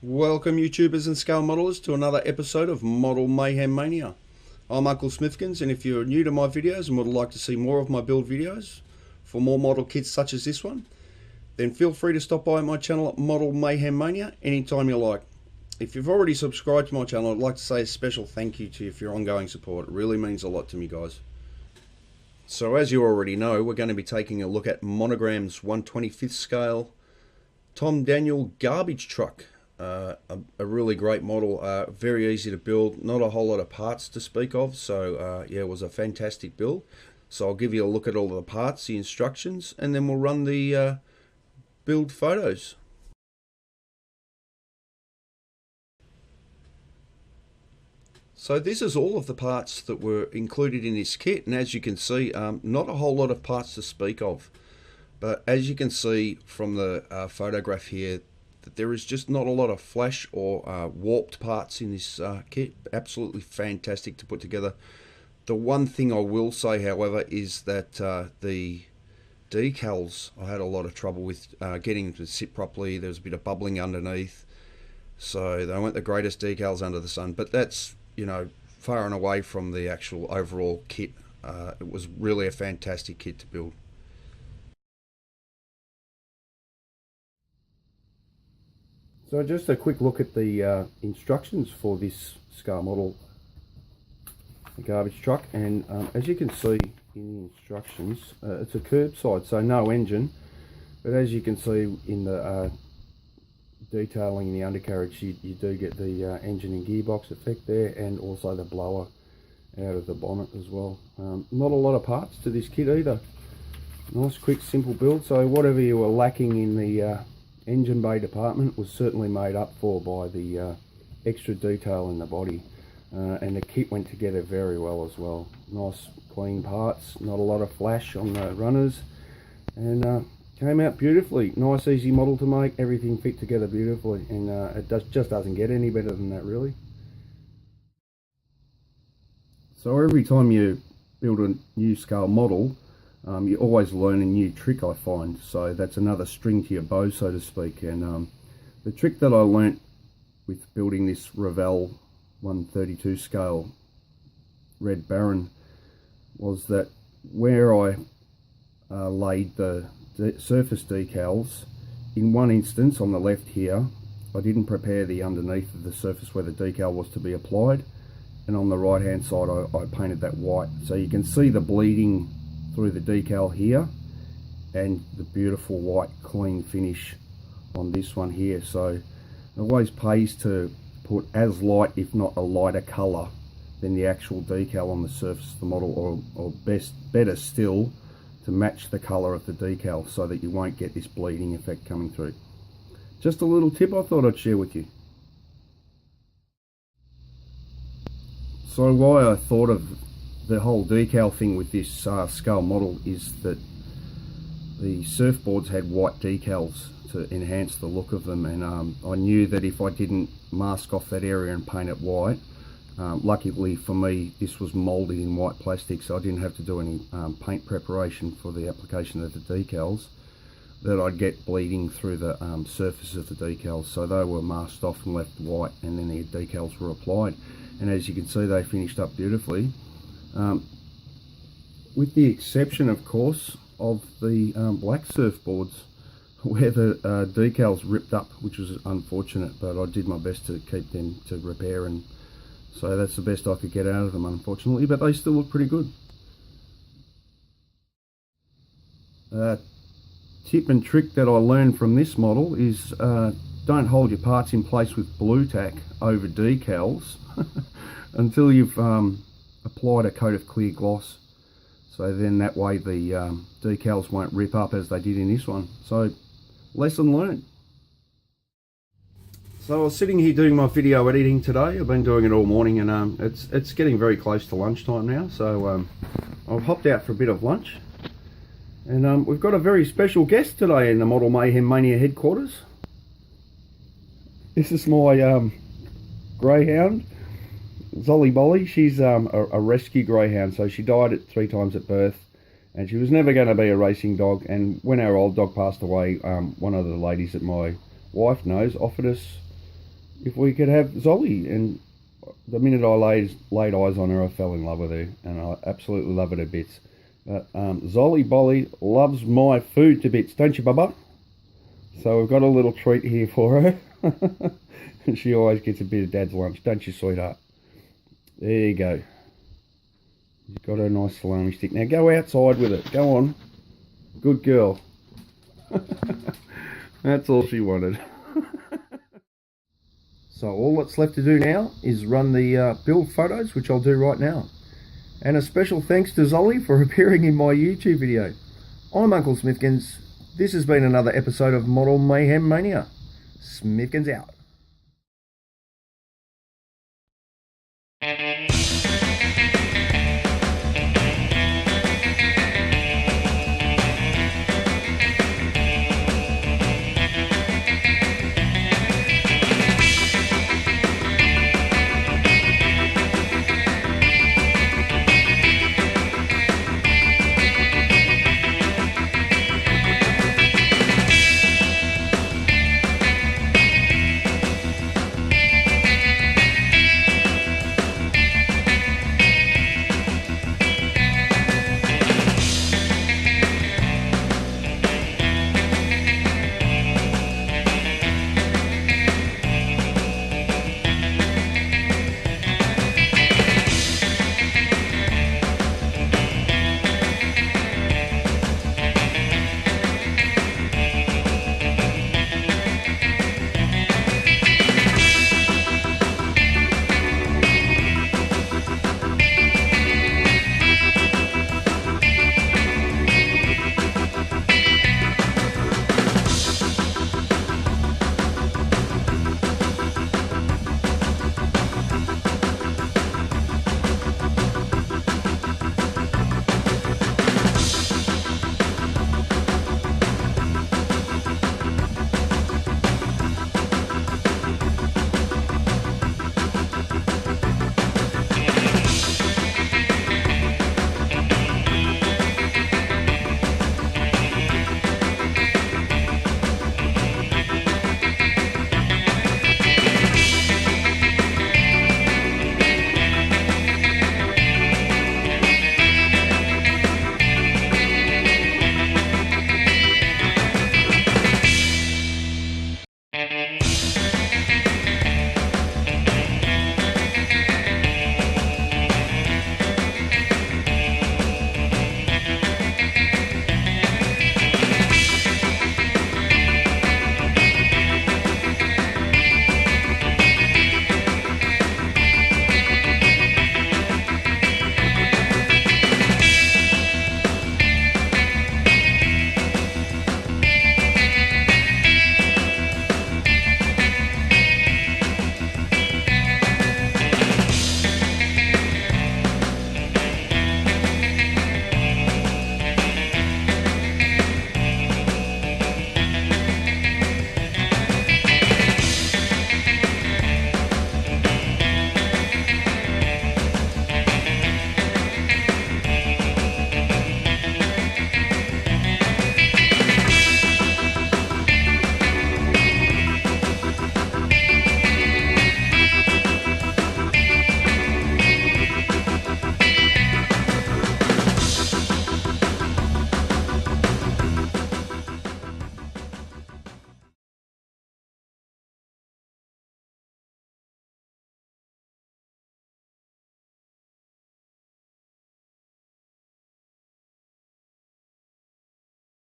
Welcome YouTubers and scale modelers to another episode of Model Mayhem Mania. I'm Uncle Smifkins, and if you're new to my videos and would like to see more of my build videos for more model kits such as this one, then feel free to stop by my channel at Model Mayhem Mania anytime you like. If you've already subscribed to my channel, I'd like to say a special thank you to you for your ongoing support. It really means a lot to me, guys. So as you already know, we're going to be taking a look at Monogram's 1/25th scale Tom Daniel garbage truck. A really great model, very easy to build, not a whole lot of parts to speak of, so yeah, it was a fantastic build. So I'll give you a look at all the parts, the instructions, and then we'll run the build photos. So this is all of the parts that were included in this kit, and as you can see, not a whole lot of parts to speak of, but as you can see from the photograph here, that there is just not a lot of flash or warped parts in this kit. Absolutely fantastic to put together. The one thing I will say, however, is that the decals, I had a lot of trouble with getting them to sit properly. There was a bit of bubbling underneath, so they weren't the greatest decals under the sun, but that's, you know, far and away from the actual overall kit. It was really a fantastic kit to build. So just a quick look at the instructions for this scale model, the garbage truck, and as you can see in the instructions, it's a curbside, so no engine, but as you can see in the detailing in the undercarriage, you do get the engine and gearbox effect there, and also the blower out of the bonnet as well. Not a lot of parts to this kit either. Nice quick simple build, so whatever you were lacking in the engine bay department was certainly made up for by the extra detail in the body, and the kit went together very well as well. Nice clean parts, not a lot of flash on the runners, and came out beautifully. Nice easy model to make, everything fit together beautifully, and it just doesn't get any better than that, really. So every time you build a new scale model, you always learn a new trick, I find. So that's another string to your bow, so to speak. And the trick that I learnt with building this Revell 132 scale Red Baron was that where I laid the surface decals, in one instance on the left here, I didn't prepare the underneath of the surface where the decal was to be applied, and on the right hand side I painted that white. So you can see the bleeding through the decal here and the beautiful white clean finish on this one here. So it always pays to put as light, if not a lighter colour than the actual decal on the surface of the model, or better still, to match the colour of the decal so that you won't get this bleeding effect coming through. Just a little tip I thought I'd share with you. So why I thought of the whole decal thing with this scale model is that the surfboards had white decals to enhance the look of them, and I knew that if I didn't mask off that area and paint it white, luckily for me this was moulded in white plastic, so I didn't have to do any paint preparation for the application of the decals, that I'd get bleeding through the surface of the decals. So they were masked off and left white, and then the decals were applied, and as you can see they finished up beautifully, with the exception of course of the black surfboards where the decals ripped up, which was unfortunate, but I did my best to keep them to repair, and so that's the best I could get out of them, unfortunately, but they still look pretty good. Tip and trick that I learned from this model is don't hold your parts in place with blue tack over decals until you've applied a coat of clear gloss, so then that way the decals won't rip up as they did in this one. So lesson learned. So I was sitting here doing my video editing today. I've been doing it all morning, and it's getting very close to lunchtime now, so I've hopped out for a bit of lunch, and we've got a very special guest today in the Model Mayhem Mania headquarters. This is my greyhound, Zolly Bolly. She's a rescue greyhound, so she died 3 times at birth, and she was never going to be a racing dog. And when our old dog passed away, one of the ladies that my wife knows offered us if we could have Zolly. And the minute I laid eyes on her, I fell in love with her, and I absolutely love her to bits. But Zolly Bolly loves my food to bits, don't you, Bubba? So we've got a little treat here for her. And she always gets a bit of Dad's lunch, don't you, sweetheart? There you go. She's got her nice salami stick. Now go outside with it. Go on. Good girl. That's all she wanted. So all that's left to do now is run the build photos, which I'll do right now. And a special thanks to Zolly for appearing in my YouTube video. I'm Uncle Smifkins. This has been another episode of Model Mayhem Mania. Smifkins out.